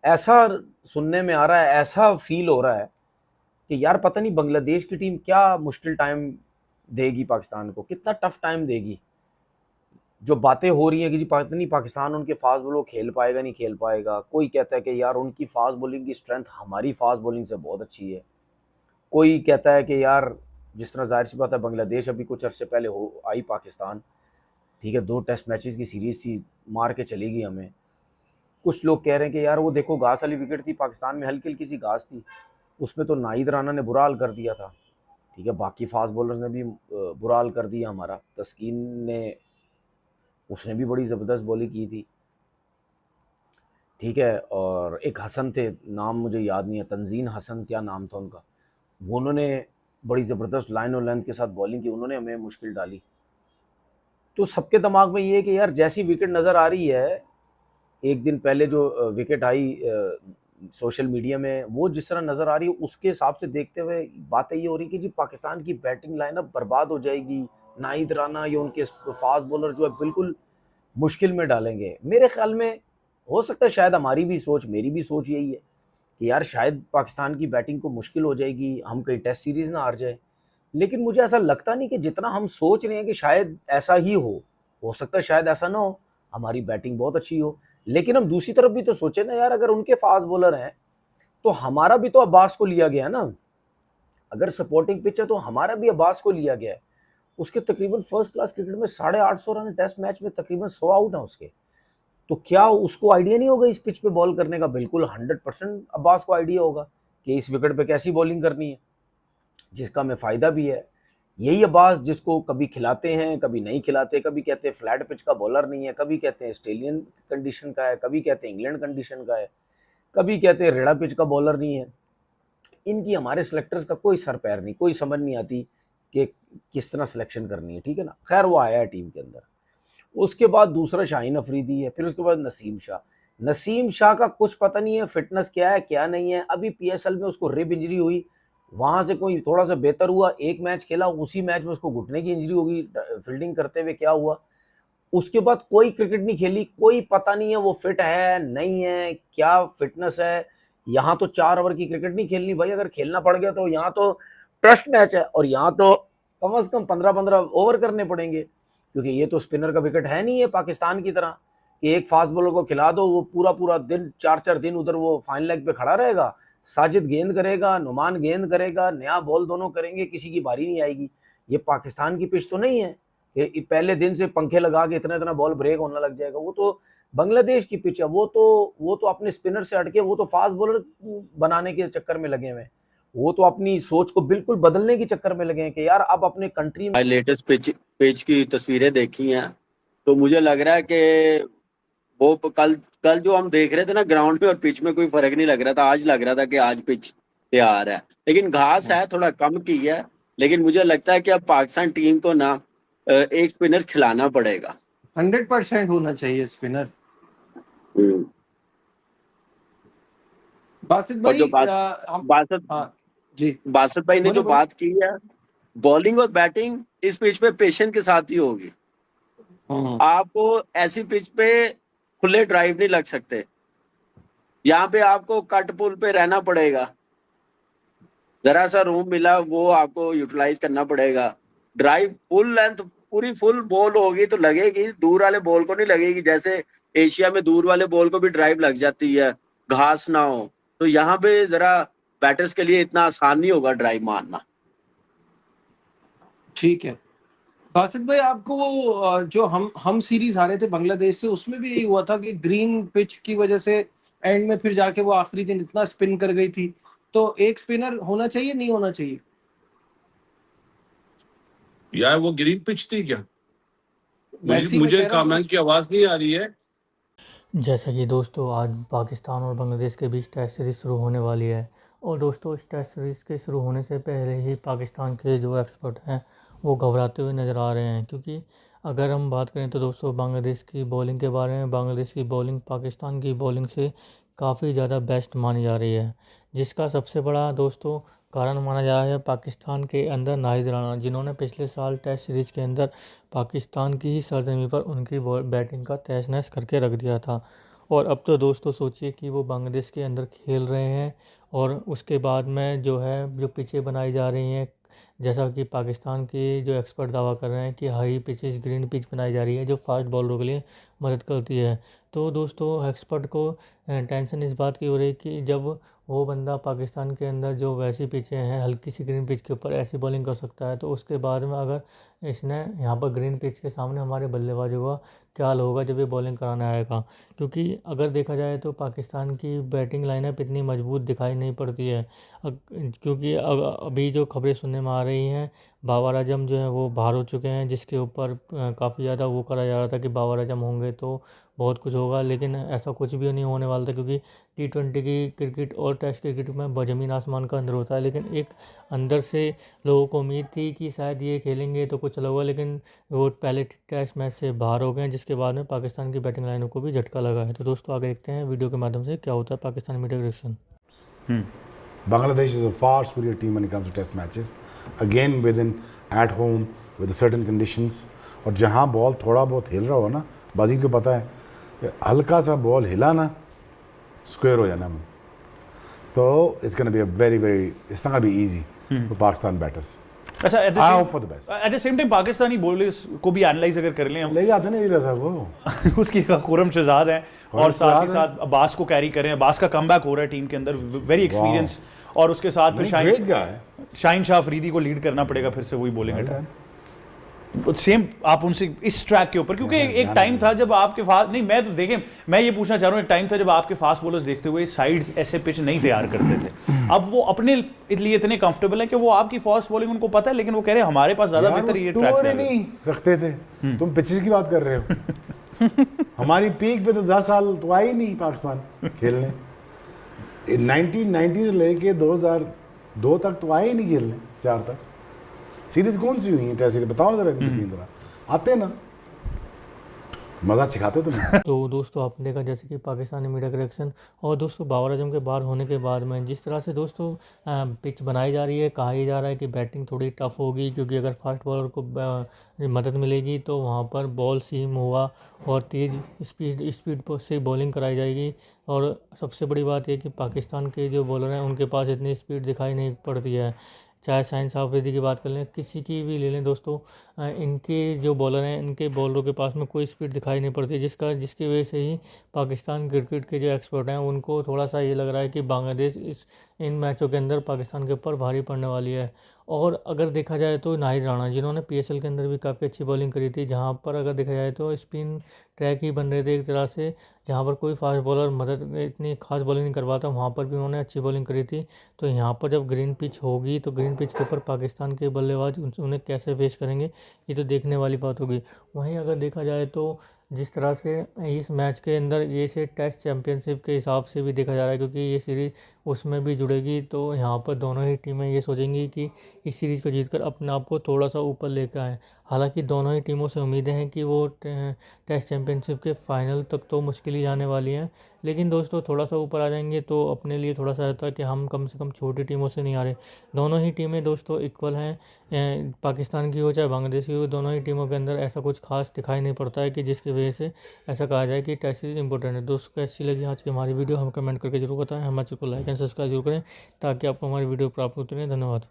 ऐसा सुनने में आ रहा है, ऐसा फील हो रहा है कि यार पता नहीं बांग्लादेश की टीम क्या मुश्किल टाइम देगी पाकिस्तान को, कितना टफ टाइम देगी। जो बातें हो रही हैं कि जी पता नहीं पाकिस्तान उनके फास्ट बॉलर खेल पाएगा नहीं खेल पाएगा। कोई कहता है कि यार उनकी फास्ट बॉलिंग की स्ट्रेंथ हमारी फास्ट बॉलिंग से बहुत अच्छी है। कोई कहता है कि यार जिस तरह जाहिर सी बात है बांग्लादेश अभी कुछ अर्से पहले हो आई पाकिस्तान, ठीक है, 2 टेस्ट मैचेस की सीरीज़ थी, मार के चली गई हमें। कुछ लोग कह रहे हैं कि यार वो देखो घास वाली विकेट थी पाकिस्तान में, हल्की-हल्की सी घास थी, उसमें तो नाहिद राना ने बुरा हाल कर दिया था, ठीक है। बाकी फास्ट बॉलर्स ने भी बुरा हाल कर दिया हमारा। तस्कीन ने उसने भी बड़ी ज़बरदस्त बॉलिंग की थी, ठीक है। और एक हसन थे, नाम मुझे याद नहीं है, तंजीन हसन क्या नाम था उनका, वो उन्होंने बड़ी ज़बरदस्त लाइन और लेंथ के साथ बॉलिंग की, उन्होंने हमें मुश्किल डाली। तो सबके दिमाग में ये है कि यार जैसी विकेट नज़र आ रही है, एक दिन पहले जो विकेट आई सोशल मीडिया में, वो जिस तरह नज़र आ रही है उसके हिसाब से देखते हुए बातें ये हो रही कि जी पाकिस्तान की बैटिंग लाइनअप बर्बाद हो जाएगी। नाहिद राना या उनके फास्ट बॉलर जो है बिल्कुल मुश्किल में डालेंगे। मेरे ख्याल में हो सकता है शायद हमारी भी सोच, मेरी भी सोच यही है कि यार शायद पाकिस्तान की बैटिंग को मुश्किल हो जाएगी, हम कहीं टेस्ट सीरीज़ ना हार जाए। लेकिन मुझे ऐसा लगता नहीं कि जितना हम सोच रहे हैं कि शायद ऐसा ही हो सकता है शायद ऐसा ना हो, हमारी बैटिंग बहुत अच्छी हो। लेकिन हम दूसरी तरफ भी तो सोचे ना यार, अगर उनके फास्ट बॉलर हैं तो हमारा भी तो अब्बास को लिया गया ना। अगर सपोर्टिंग पिच है तो हमारा भी अब्बास को लिया गया है। उसके तकरीबन फर्स्ट क्लास क्रिकेट में 850 रन, टेस्ट मैच में तकरीबन 100 आउट हैं उसके। तो क्या उसको आइडिया नहीं होगा इस पिच पे बॉल करने का? बिल्कुल 100% अब्बास को आइडिया होगा कि इस विकेट पे कैसी बॉलिंग करनी है, जिसका हमें फ़ायदा भी है। यही अब्बास जिसको कभी खिलाते हैं, कभी नहीं खिलाते, कभी कहते हैं फ्लैट पिच का बॉलर नहीं है, कभी कहते हैं ऑस्ट्रेलियन कंडीशन का है, कभी कहते हैं इंग्लैंड कंडीशन का है, कभी कहते हैं रेड़ा पिच का बॉलर नहीं है। इनकी हमारे सेलेक्टर्स का कोई सर पैर नहीं, कोई समझ नहीं आती कि किस तरह सिलेक्शन करनी है, ठीक है ना। खैर वो आया है टीम के अंदर। उसके बाद दूसरा शाहीन अफरीदी है, फिर उसके बाद नसीम शाह। नसीम शाह का कुछ पता नहीं है फिटनेस क्या है क्या नहीं है। अभी पीएसएल में उसको रिब इंजरी हुई, वहां से कोई थोड़ा सा बेहतर हुआ, एक मैच खेला, उसी मैच में उसको घुटने की इंजरी होगी फील्डिंग करते हुए, क्या हुआ। उसके बाद कोई क्रिकेट नहीं खेली, कोई पता नहीं है वो फिट है नहीं है, क्या फिटनेस है। यहाँ तो 4 ओवर की क्रिकेट नहीं खेलनी भाई, अगर खेलना पड़ गया तो यहाँ तो टेस्ट मैच है, और यहाँ तो कम से कम 15-15 ओवर करने पड़ेंगे, क्योंकि ये तो स्पिनर का विकेट है नहीं है पाकिस्तान की तरह कि एक फास्ट बॉलर को खिला दो वो पूरा पूरा दिन 4-4 दिन उधर वो फाइन लेग पे खड़ा रहेगा। साजिद गेंद करेगा, नुमान गेंद करेगा, नया बॉल दोनों करेंगे, किसी की बारी नहीं आएगी। ये पाकिस्तान की पिच तो नहीं है कि पहले दिन से पंखे लगा के इतना इतना बॉल ब्रेक होने लग जाएगा। वो तो बांग्लादेश की पिच है, वो तो अपने स्पिनर से हटके वो तो फास्ट बॉलर बनाने के चक्कर में लगे हुए हैं। वो तो अपनी सोच को बिल्कुल बदलने के चक्कर में लगे हैं कि यार अब अपने कंट्री में लेटेस्ट पिच पिच की तस्वीरें देखी हैं तो मुझे लग रहा है कि वो कल कल जो हम देख रहे थे ना ग्राउंड में और पिच में कोई फर्क नहीं लग रहा था। आज लग रहा था कि आज पिच तैयार है, लेकिन घास है थोड़ा कम की है। लेकिन मुझे लगता है कि अब पाकिस्तान टीम को ना एक स्पिनर खिलाना पड़ेगा। 100% होना चाहिए स्पिनर। हम्म। बासित और जो भाई बासत हाँ जी, बासत भाई ने बोले जो बोले। बात की है, बॉलिंग और बैटिंग इस पिच पे पेशेंस के साथ ही होगी। हम्म, आपको ऐसी पिच पे खुले ड्राइव नहीं लग सकते। यहाँ पे आपको कट पुल पे रहना पड़ेगा। जरा सा रूम मिला वो आपको यूटिलाइज करना पड़ेगा। ड्राइव फुल लेंथ पूरी फुल बॉल होगी तो लगेगी, दूर वाले बॉल को नहीं लगेगी। जैसे एशिया में दूर वाले बॉल को भी ड्राइव लग जाती है, घास ना हो। तो यहाँ पे जरा बैटर्स के लिए इतना आसान नहीं होगा ड्राइव मारना। ठीक है। बासित भाई आपको वो जो हम सीरीज हारे थे बांग्लादेश से, उसमें भी यही हुआ था कि ग्रीन पिच की वजह से एंड में फिर जाके वो आखिरी दिन इतना स्पिन कर गई थी। तो एक स्पिनर होना चाहिए नहीं होना चाहिए? यार वो ग्रीन पिच थी क्या? मुझे वैसे ही मैं मुझे कह रहा हूँ कि कमेंट की आवाज नहीं आ रही है। जैसा कि दोस्तों आज पाकिस्तान और बांग्लादेश के बीच टेस्ट सीरीज़ शुरू होने वाली है। और दोस्तों इस टेस्ट सीरीज़ के शुरू होने से पहले ही पाकिस्तान के जो एक्सपर्ट हैं वो घबराते हुए नज़र आ रहे हैं, क्योंकि अगर हम बात करें तो दोस्तों बांग्लादेश की बॉलिंग के बारे में, बांग्लादेश की बॉलिंग पाकिस्तान की बॉलिंग से काफ़ी ज़्यादा बेस्ट मानी जा रही है, जिसका सबसे बड़ा दोस्तों कारण माना जा रहा है पाकिस्तान के अंदर नाहिद राना, जिन्होंने पिछले साल टेस्ट सीरीज़ के अंदर पाकिस्तान की ही सरजमीं पर उनकी बैटिंग का तहस नहस करके रख दिया था। और अब तो दोस्तों सोचिए कि वो बांग्लादेश के अंदर खेल रहे हैं और उसके बाद में जो है जो पिचें बनाई जा रही हैं, जैसा कि पाकिस्तान के जो एक्सपर्ट दावा कर रहे हैं कि हरी पिचेस ग्रीन पिच बनाई जा रही है जो फास्ट बॉलरों के लिए मदद करती है। तो दोस्तों एक्सपर्ट को टेंशन इस बात की हो रही है कि जब वो बंदा पाकिस्तान के अंदर जो वैसी पिचें हैं हल्की सी ग्रीन पिच के ऊपर ऐसी बॉलिंग कर सकता है, तो उसके बाद में अगर इसने यहाँ पर ग्रीन पिच के सामने हमारे बल्लेबाजों का क्या हाल होगा जब ये बॉलिंग कराने आएगा। क्योंकि अगर देखा जाए तो पाकिस्तान की बैटिंग लाइनअप इतनी मजबूत दिखाई नहीं पड़ती है, क्योंकि अभी जो खबरें सुनने में आ रही हैं बाबर आजम जो है वो बाहर हो चुके हैं, जिसके ऊपर काफ़ी ज़्यादा वो करा जा रहा था कि बाबर आजम होंगे तो बहुत कुछ होगा, लेकिन ऐसा कुछ भी नहीं होने वाला था। क्योंकि T20 की क्रिकेट और टेस्ट क्रिकेट में ज़मीन आसमान का अंदर होता है, लेकिन एक अंदर से लोगों को उम्मीद थी कि शायद ये खेलेंगे तो कुछ अलग होगा, लेकिन वो पहले टेस्ट मैच से बाहर हो गए हैं, जिसके बाद में पाकिस्तान की बैटिंग लाइनों को भी झटका लगा है। तो दोस्तों आगे देखते हैं वीडियो के माध्यम से क्या होता है Pakistan media reaction. Bangladesh is a far superior team when it comes to test matches. Again within at home with certain conditions. और जहाँ बॉल थोड़ा बहुत हिल रहा हो ना, बाजी को पता है कि हल्का सा बॉल हिला ना स्क्वायर हो जाना है। तो it's going to be a it's not going to be easy for Pakistan batters. अच्छा, I hope for the best. At the same time Pakistani bowlers को भी एनालाइज अगर कर लें हम ले जाते ना ये साहब वो उसकी खुरम शहजाद हैं और साथ ही शहजाद साथ अब्बास को कैरी कर रहे हैं। अब्बास का कमबैक हो रहा है टीम के अंदर, वेरी एक्सपीरियंस, और उसके साथ फिर ग्रेट गाय शाहीन शाह अफरीदी को लीड करना पड़ेगा फिर से वही बॉलिंग अटैक। सेम आप उनसे इस ट्रैक के ऊपर, क्योंकि एक टाइम था जब आपके फास्ट नहीं, मैं तो देखें मैं ये पूछना चाह रहा हूँ, एक टाइम था जब आपके फास्ट बॉलर्स देखते हुए साइड्स ऐसे पिच नहीं तैयार करते थे। अब वो अपने लिए इतने कंफर्टेबल है कि वो आपकी फास्ट बॉलिंग उनको पता है, लेकिन वो कह रहे हैं हमारे पास ज्यादा बेहतर ये ट्रैक नहीं रखते थे। तुम पिचेस की बात कर रहे हो हमारी पीक पे तो 10 साल तो आई नहीं पाकिस्तान खेलने। 1990 से लेके 2002 तक तो आए ही नहीं खेलने, 4 तक। सीरीज कौन सी हुई है टेस्ट सीरीज बताओ जरा, आते ना मज़ा सिखाते तुम्हें। तो दोस्तों आपने देखा जैसे कि पाकिस्तानी मीडिया का रिएक्शन, और दोस्तों बाबर आजम के बाहर होने के बाद में जिस तरह से दोस्तों पिच बनाई जा रही है, कहा ही जा रहा है कि बैटिंग थोड़ी टफ होगी, क्योंकि अगर फास्ट बॉलर को मदद मिलेगी तो वहाँ पर बॉल सीम होगा और तेज़ स्पीड से बॉलिंग कराई जाएगी। और सबसे बड़ी बात यह कि पाकिस्तान के जो बॉलर हैं उनके पास इतनी स्पीड दिखाई नहीं पड़ती है। चाहे शाहीन शाह अफरीदी की बात कर लें, किसी की भी ले लें दोस्तों, इनके जो बॉलर हैं इनके बॉलरों के पास में कोई स्पीड दिखाई नहीं पड़ती, जिसकी वजह से ही पाकिस्तान क्रिकेट के जो एक्सपर्ट हैं उनको थोड़ा सा ये लग रहा है कि बांग्लादेश इन मैचों के अंदर पाकिस्तान के ऊपर भारी पड़ने वाली है। और अगर देखा जाए तो नाहिद राणा जिन्होंने PSL के अंदर भी काफ़ी अच्छी बॉलिंग करी थी, जहाँ पर अगर देखा जाए तो स्पिन ट्रैक ही बन रहे थे एक तरह से, जहाँ पर कोई फास्ट बॉलर मदद इतनी खास बॉलिंग नहीं करवाता, वहाँ पर भी उन्होंने अच्छी बॉलिंग करी थी। तो यहाँ पर जब ग्रीन पिच होगी तो ग्रीन पिच के ऊपर पाकिस्तान के बल्लेबाज उन्हें कैसे फेस करेंगे, ये तो देखने वाली बात होगी। वहीं अगर देखा जाए तो जिस तरह से इस मैच के अंदर ये से टेस्ट चैम्पियनशिप के हिसाब से भी देखा जा रहा है, क्योंकि ये सीरीज़ उसमें भी जुड़ेगी, तो यहाँ पर दोनों ही टीमें ये सोचेंगी कि इस सीरीज़ को जीतकर अपने आप को थोड़ा सा ऊपर लेकर आएँ। हालांकि दोनों ही टीमों से उम्मीदें हैं कि वो टेस्ट चैम्पियनशिप के फाइनल तक तो मुश्किल ही जाने वाली हैं, लेकिन दोस्तों थोड़ा सा ऊपर आ जाएंगे तो अपने लिए थोड़ा सा रहता है कि हम कम से कम छोटी टीमों से नहीं आ रहे। दोनों ही टीमें दोस्तों इक्वल हैं, पाकिस्तान की हो चाहे बांग्लादेश की हो, दोनों ही टीमों के अंदर ऐसा कुछ खास दिखाई नहीं पड़ता है कि जिसकी वजह से ऐसा कहा जाए कि टेस्ट सीरीज इंपॉर्टेंट है। दोस्तों कैसी लगी आज की हमारी वीडियो, हम कमेंट करके जरूर बताएं, हमारे चैनल को लाइक एंड सब्सक्राइब जरूर करें ताकि आपको हमारी वीडियो प्राप्त होती रहे। धन्यवाद।